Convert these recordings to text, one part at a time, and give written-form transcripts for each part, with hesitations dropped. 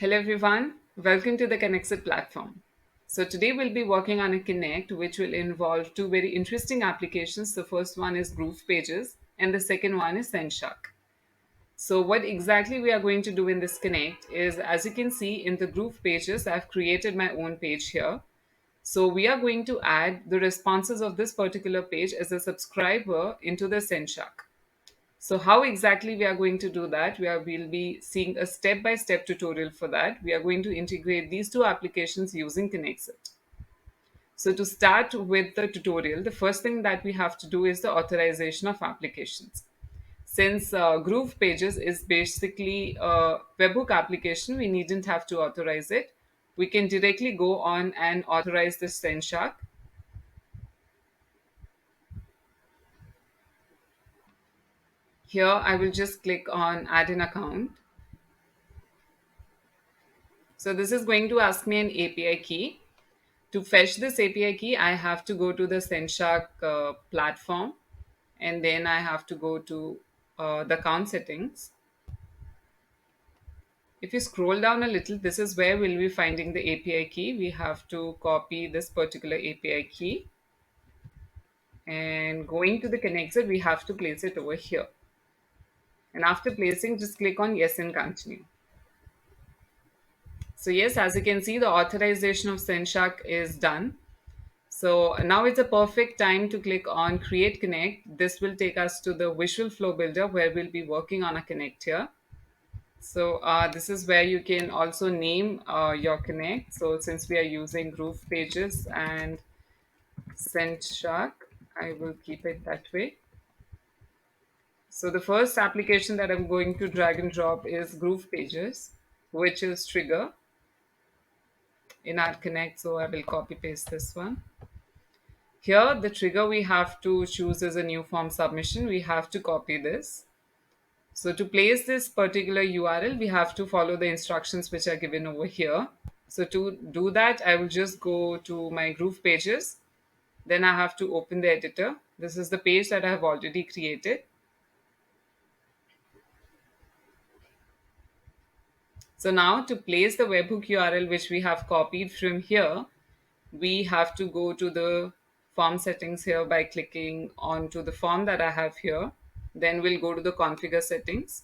Hello everyone, welcome to the KonnectzIT platform. So today we'll be working on a Connect which will involve two very interesting applications. The first one is Groovepages and the second one is Sendshark. So what exactly we are going to do in this Connect is, as you can see in the Groovepages, I've created my own page here. So we are going to add the responses of this particular page as a subscriber into the Sendshark. So how exactly we are going to do that? We'll be seeing a step-by-step tutorial for that. We are going to integrate these two applications using KonnectzIT. So to start with the tutorial, the first thing that we have to do is the authorization of applications. Since Groovepages is basically a webhook application, we needn't have to authorize it. We can directly go on and authorize the Sendshark. Here, I will just click on add an account. So this is going to ask me an API key. To fetch this API key, I have to go to the Sendshark platform, and then I have to go to the account settings. If you scroll down a little, this is where we'll be finding the API key. We have to copy this particular API key, and going to the KonnectzIT, we have to place it over here. And after placing, just click on yes and continue. So yes, as you can see, the authorization of Sendshark is done. So now it's a perfect time to click on Create Connect. This will take us to the Visual Flow Builder where we'll be working on a connect here. So this is where you can also name your connect. So since we are using Groovepages and Sendshark, I will keep it that way. So the first application that I'm going to drag and drop is Groovepages, which is Trigger in our connect. So I will copy paste this one. Here, the trigger we have to choose as a new form submission. We have to copy this. So to place this particular URL, we have to follow the instructions which are given over here. So to do that, I will just go to my Groovepages. Then I have to open the editor. This is the page that I have already created. So now to place the webhook URL which we have copied from here, we have to go to the form settings here by clicking onto the form that I have here. Then we'll go to the configure settings.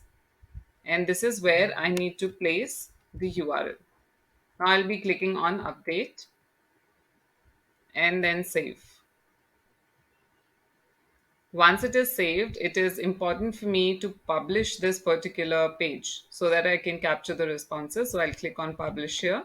And this is where I need to place the URL. Now I'll be clicking on update and then save. Once it is saved, it is important for me to publish this particular page so that I can capture the responses. So I'll click on publish here.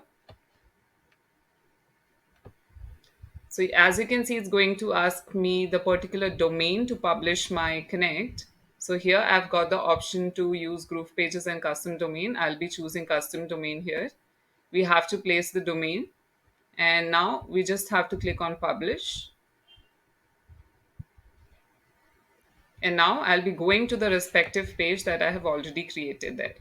So as you can see, it's going to ask me the particular domain to publish my connect. So here I've got the option to use Groovepages and custom domain. I'll be choosing custom domain here. We have to place the domain, and now we just have to click on publish. And now I'll be going to the respective page that I have already created there.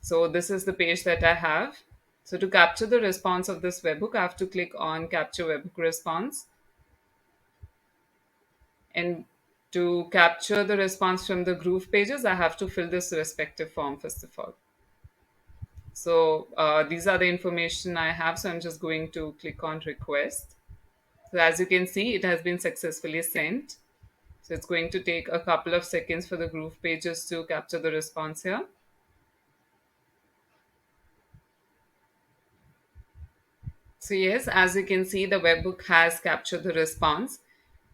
So this is the page that I have. So to capture the response of this webhook, I have to click on capture webhook response. And to capture the response from the Groovepages, I have to fill this respective form first of all. So these are the information I have. So I'm just going to click on request. So as you can see, it has been successfully sent. So it's going to take a couple of seconds for the Groovepages to capture the response here. So yes, as you can see, the webhook has captured the response.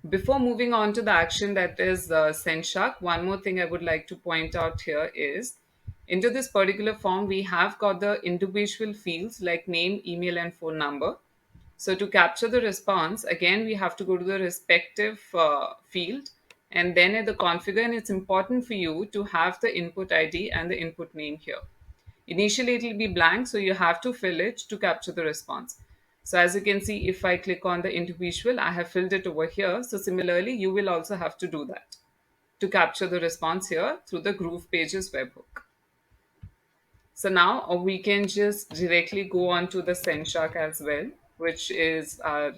Before moving on to the action that is Sendshark, one more thing I would like to point out here is into this particular form, we have got the individual fields like name, email, and phone number. So to capture the response, again, we have to go to the respective field and then at the configure, and it's important for you to have the input ID and the input name here. Initially, it will be blank, so you have to fill it to capture the response. So as you can see, if I click on the individual, I have filled it over here. So similarly, you will also have to do that to capture the response here through the Groovepages webhook. So now we can just directly go on to the Sendshark as well, which is our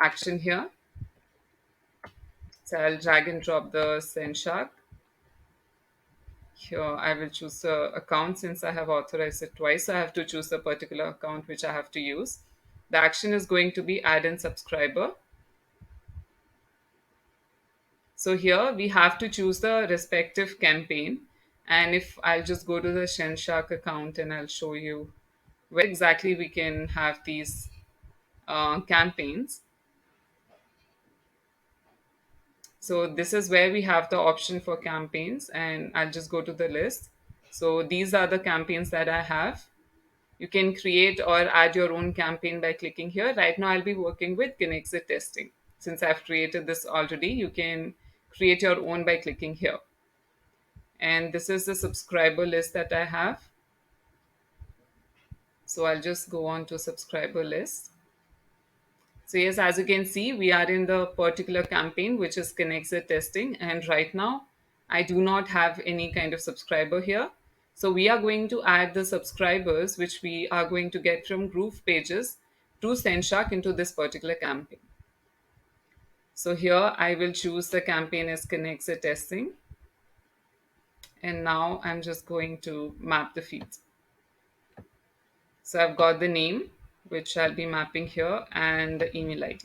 action here. So I'll drag and drop the Sendshark. Here I will choose the account. Since I have authorized it twice, I have to choose the particular account which I have to use. The action is going to be add in subscriber. So here we have to choose the respective campaign. And if I'll just go to the Sendshark account and I'll show you where exactly we can have these campaigns. So this is where we have the option for campaigns, and I'll just go to the list. So these are the campaigns that I have. You can create or add your own campaign by clicking here. Right now, I'll be working with KonnectzIT testing. Since I've created this already, you can create your own by clicking here. And this is the subscriber list that I have. So I'll just go on to subscriber list. So yes, as you can see, we are in the particular campaign, which is KonnectzIT testing. And right now, I do not have any kind of subscriber here. So we are going to add the subscribers, which we are going to get from Groovepages to Sendshark into this particular campaign. So here I will choose the campaign as KonnectzIT testing. And now I'm just going to map the fields. So I've got the name, which I'll be mapping here, and the email ID.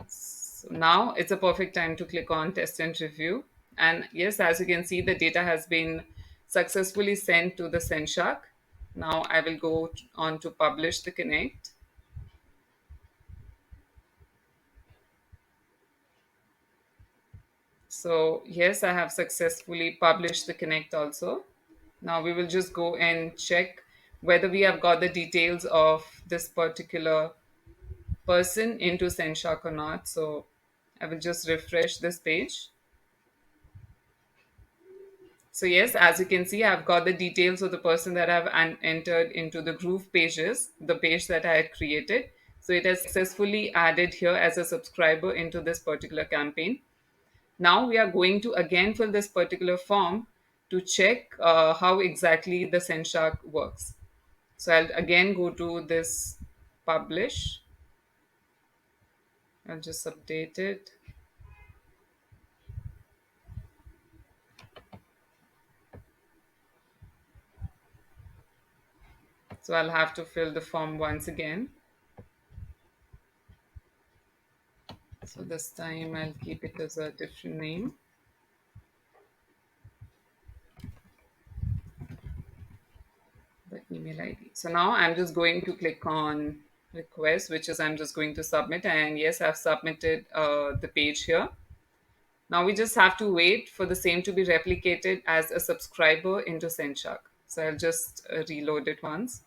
So now it's a perfect time to click on test and review. And yes, as you can see, the data has been successfully sent to the Sendshark. Now I will go on to publish the connect. So yes, I have successfully published the connect also. Now we will just go and check whether we have got the details of this particular person into Sendshark or not. So I will just refresh this page. So yes, as you can see, I've got the details of the person that I've entered into the Groovepages, the page that I had created. So it has successfully added here as a subscriber into this particular campaign. Now we are going to again fill this particular form to check how exactly the Sendshark works. So I'll again go to this publish. I'll just update it. So I'll have to fill the form once again. So this time I'll keep it as a different name. The email ID. So now I'm just going to click on request, which is I'm just going to submit. And yes, I've submitted the page here. Now we just have to wait for the same to be replicated as a subscriber into Sendshark. So I'll just reload it once.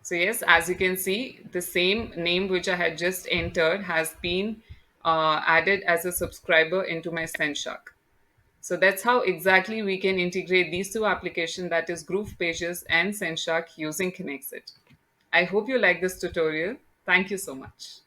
So yes, as you can see, the same name which I had just entered has been added as a subscriber into my Sendshark. So that's how exactly we can integrate these two applications, that is Groovepages and Sendshark, using KonnectzIT. I hope you like this tutorial. Thank you so much.